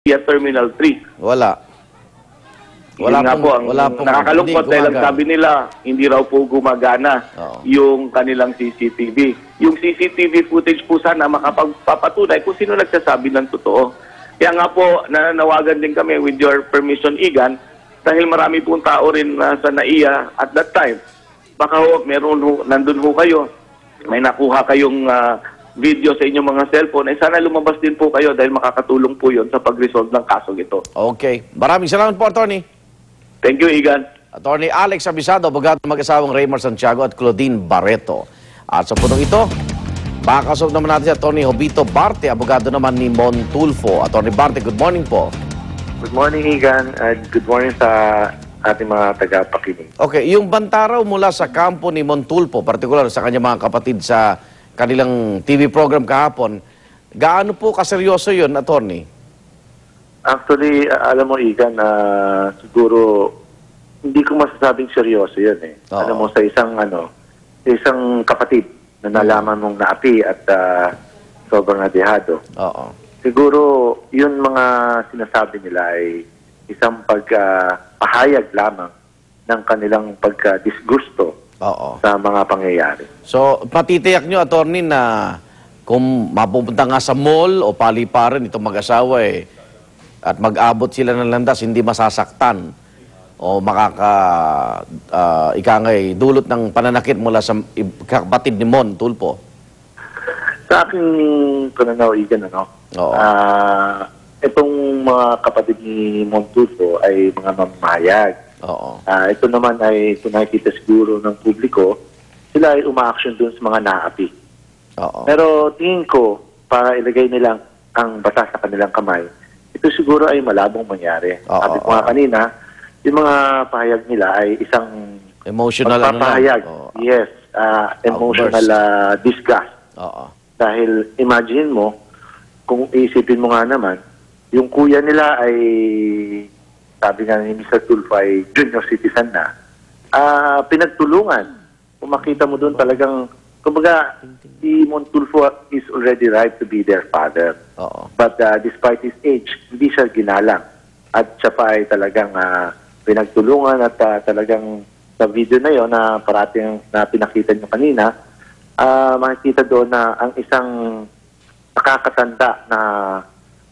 Terminal 3. Wala. Wala nga po, ang nakakalungkot dahil ang sabi nila, hindi raw po gumagana yung kanilang CCTV. Yung CCTV footage po sana makapagpapatunay kung sino nagsasabi ng totoo. Kaya nga po, nananawagan din kami with your permission, Igan, dahil marami pong tao rin sa NAIA at that time. Baka nandun ho kayo, may nakuha kayong video sa inyong mga cellphone, ay sana lumabas din po kayo dahil makakatulong po yun sa pag-resolve ng kaso ito. Okay. Maraming salamat po, Attorney. Thank you, Igan. Attorney Alex Abisado, abogado ng mag-asawang Raymar Santiago at Claudine Barreto. At sa punong ito, makakasunod naman natin si Attorney Jovito Barte, abogado naman ni Mon Tulfo. Attorney Barte, good morning po. Good morning, Igan, and good morning sa ating mga tagapakinig. Okay, yung bantaraw mula sa kampo ni Mon Tulfo, partikular sa kanyang mga kapatid sa kanilang TV program kahapon, gaano po kaseryoso yun, Attorney? Actually, alam mo, Igan, siguro hindi ko masasabing seryoso yun eh. Oo. Alam mo, sa isang kapatid na nalaman mong naapi at sobrang nadihado. Oo. Siguro, yun mga sinasabi nila ay isang pagpahayag lamang ng kanilang pagka-disgusto sa mga pangyayari. So, matitiyak nyo, Attorney, na kung mapupunta nga sa mall o paliparan itong mag-asawa at mag-abot sila ng landas, hindi masasaktan o dulot ng pananakit mula sa kapatid ni Mon Tulfo? Sa aking pananaw, Igan, itong mga kapatid ni Mon Tulfo ay mga mamahayag. Ito naman ay kung nakikita siguro ng publiko, sila ay uma-action dun sa mga naapi. Pero tingin ko, para ilagay nilang ang batas sa kanilang kamay, ito siguro ay malabong mangyari. Sabi ko nga kanina, yung mga pahayag nila ay isang emotional pagpapahayag. Yes, emotional disgust. Dahil imagine mo, kung isipin mo nga naman, yung kuya nila ay, sabi nga ni Mr. Tulfo ay junior citizen na, pinagtulungan. Kung makita mo doon talagang, kumbaga, si Mon Tulfo is already right to be their father. But despite his age, hindi siya ginalang. At siya pa ay talagang pinagtulungan at talagang sa video na yon na parating na pinakita nyo kanina, makikita doon na ang isang nakakatanda na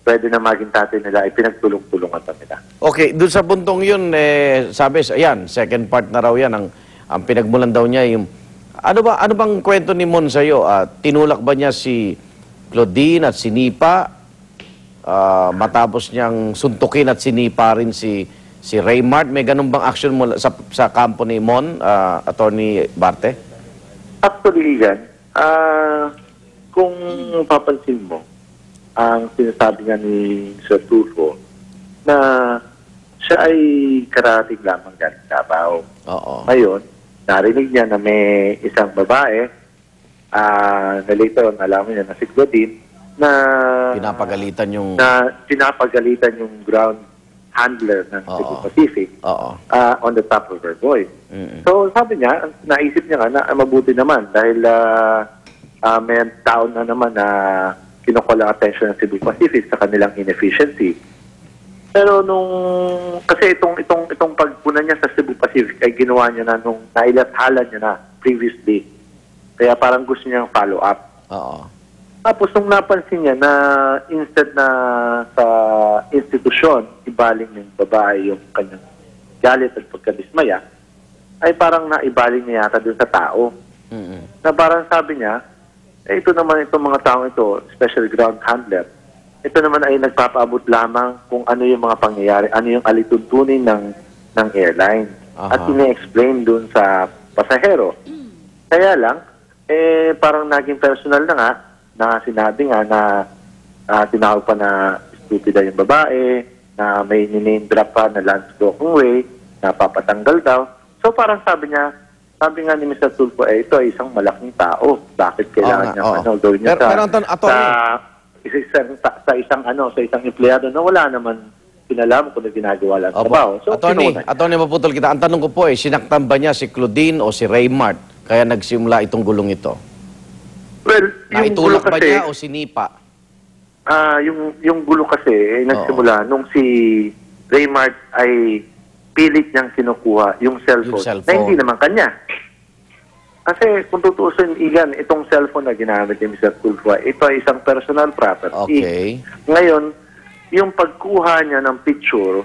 pwede na maging tatay nila ay pinagtulong-tulungan pa nila. Okay, doon sa puntong yun, sabi, ayan, second part na raw yan, ang pinagmulan daw niya, yung, ano bang kwento ni Mon sa'yo? Tinulak ba niya si Claudine at sinipa? Matapos niyang suntukin at sinipa rin si Raymar? May ganun bang action mula sa kampo ni Mon, Attorney Barte? Actually, yan, kung papansin mo, ang sinasabi nga ni Sir Tulfo na siya ay karating lamang galing Davao. Ngayon, narinig niya na may isang babae na later on alam niya na si Claudine na pinapagalitan yung ground handler ng Cebu Pacific on the top of her voice. So sabi niya, naisip niya nga na mabuti naman dahil may tao na naman na kinukuha attention ng Cebu Pacific sa kanilang inefficiency. Pero kasi itong pagpuna niya sa Cebu Pacific ay ginawa niya na nung nailathala niya na previously. Kaya parang gusto niyang follow up. Tapos nung napansin niya na instead na sa institusyon, ibaling ng babae yung kanyang galit at pagkadismaya, ay parang naibaling niya yata dun sa tao. Na parang sabi niya, ito naman itong mga taong ito, special ground handler, ito naman ay nagpapaabot lamang kung ano yung mga pangyayari, ano yung alituntunin ng airline. At ine-explain dun sa pasahero. Kaya lang, parang naging personal na nga, na sinabi nga na tinawag pa na stupida yung babae, na may name drop pa na Lance Gokongwei, na papatanggal daw. So parang sabi nga ni Mr. Tulfo, ito ay isang malaking tao. Bakit kailangan niya gawin niya sa isang empleyado na wala naman pinalam kung na ginagawa lang trabaho. So, Attorney, maputol kita. Ang tanong ko po sinaktan ba niya si Claudine o si Raymar kaya nagsimula itong gulong ito? Well, yung gulo naitulak ba kasi, niya o sinipa? yung gulo kasi nagsimula nung si Raymart ay pilit niyang kinukuha yung cellphone na hindi naman kanya. Kasi kung tutuusin, Igan, itong cellphone na ginamit ni Mr. Tulfo, ito ay isang personal property. Okay. Ngayon, yung pagkuha niya ng picture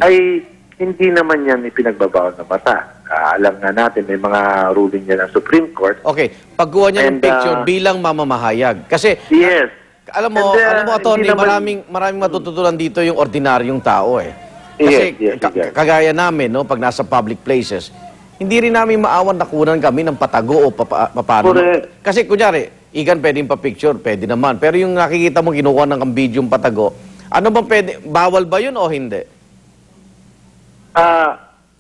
ay hindi naman yan ipinagbabawal ng mata. Alam nga natin, may mga ruling niya ng Supreme Court. Okay. Pagkuha niya ng picture bilang mamamahayag. Kasi, yes. Alam mo, Atty., maraming matututunan dito yung ordinaryong tao eh. Kasi kagaya namin, no, pag nasa public places, hindi rin namin maawan na kunan kami ng patago o paano. Kasi kunyari, Igan, pwedeng pa-picture, pwede naman. Pero yung nakikita mo, kinukuha ng video yung patago, ano bang pwede, bawal ba yun o hindi?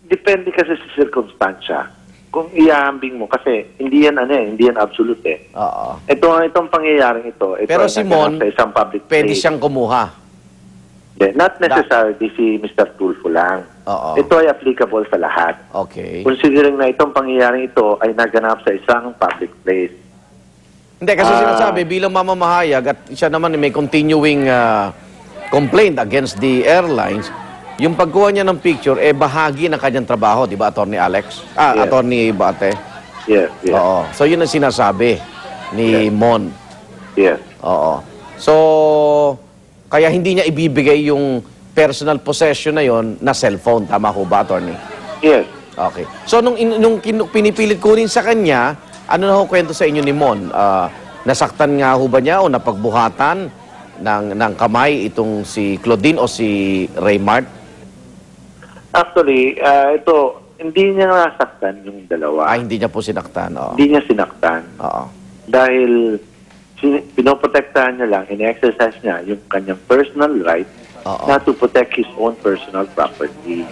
Depende kasi sa circumstansya. Kung iahambing mo, kasi hindi yan hindi yan absolute eh. Oo. Itong pangyayaring ito pero si Mon, sa isang public pwede place. siyang kumuha. Not necessarily si Mr. Tulfo lang. Ito ay applicable sa lahat. Okay. Considering na itong pangyayaring ito ay naganap sa isang public place. Hindi, kasi sinasabi, bilang mamamahayag at siya naman may continuing complaint against the airlines, yung pagkuha niya ng picture, bahagi ng kanyang trabaho, di ba, Atty. Alex? Atty. Bate? Yes, yes. Oo. So, yun ang sinasabi ni Mon. Yes. Oo. So, kaya hindi niya ibibigay yung personal possession na yon na cellphone. Tama ko ba, Atty.? Yes. Okay. So, nung pinipilit kunin sa kanya, ano na ho kwento sa inyo ni Mon? Nasaktan nga ho ba niya o napagbuhatan ng kamay itong si Claudine o si Raymart? Actually, ito, hindi niya nasaktan yung dalawa. Hindi niya po sinaktan. Hindi niya sinaktan. Dahil pinoprotektahan niya lang, in-exercise niya yung kanyang personal right na to protect his own personal property.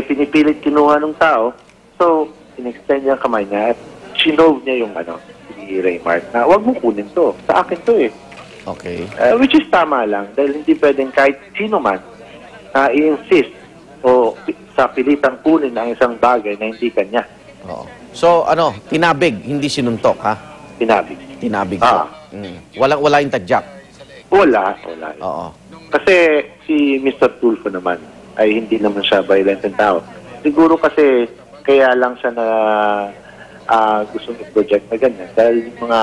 Pinipilit kinuha ng tao, so in-extend niya ang kamay niya at sinove niya yung si Raymart na wag mo kunin to, sa akin to eh. Okay. Which is tama lang, dahil hindi pwedeng kahit sino man i-insist o sa pilitang kunin ang isang bagay na hindi kanya. So, tinabig, hindi sinuntok, ha? Tinabig. Tinabig po. Wala yung tadyak? Wala. Oo. Kasi si Mr. Tulfo naman ay hindi naman siya violent ng tao. Siguro kasi kaya lang siya na gusto i-project na ganyan dahil yung mga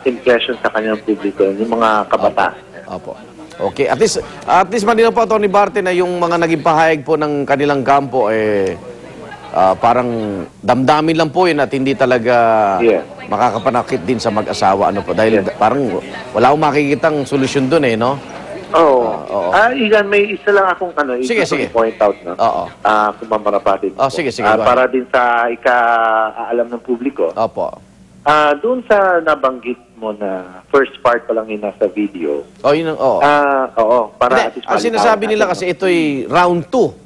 impression sa kanyang publiko, yung mga kabataan. Opo. Okay. At least malinaw po, Atty. Barte, na yung mga naging pahayag po ng kanilang kampo, parang damdamin lang po yun at hindi talaga makakapanakit din sa mag-asawa. Dahil parang wala akong makikitang solusyon dun no? Igan, may isa lang akong sige. point out, no? Kung mamarapatid. Sige. Para din sa ika-alam ng publiko. Opo. Doon sa nabanggit mo na first part pa lang yung nasa video. Para at least sinasabi nila kasi ito'y round 2.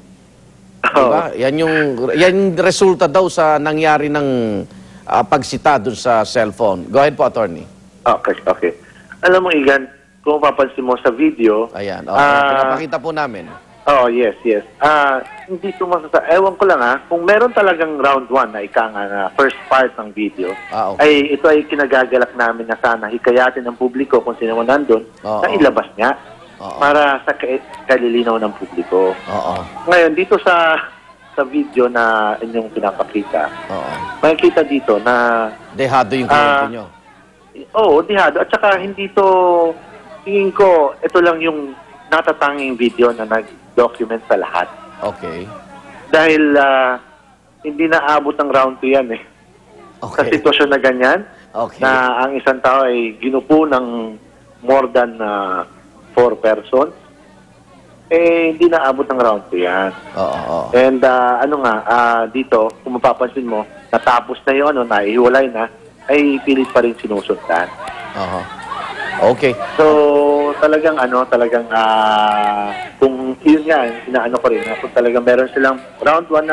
Diba? Yan resulta daw sa nangyari ng pagsita doon sa cellphone. Go ahead po, Atty. Okay. Alam mo, Igan, kung papansin mo sa video... Ayan. Pinapakita po namin. Yes. Hindi ko ewan ko lang kung meron talagang round 1 na na first part ng video, ay ito ay kinagagalak namin na sana hikayatin ng publiko kung sino man nandun, na ilabas niya para sa kalilinaw ng publiko. Ngayon, dito sa video na inyong pinapakita, makikita dito na... Dehado yung kliyente nyo. Dehado. At saka hindi to, tingin ko, ito lang yung natatanging video na nag-document sa lahat. Okay. Dahil hindi naabot ang round 2 yan Sa sitwasyon na ganyan, na ang isang tao ay ginupo ng more than 4 persons, hindi naabot ang round 2 yan. And dito, kung mapapansin mo, natapos na yun, naihiwalay na, ay pilit pa rin sinusundan. Okay. So, talagang kung yun nga, inaano ko rin, kung talagang meron silang round 1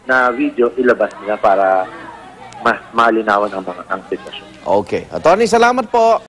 na video, ilabas nila para mas malinawan ang sitwasyon. Okay. Atty., salamat po.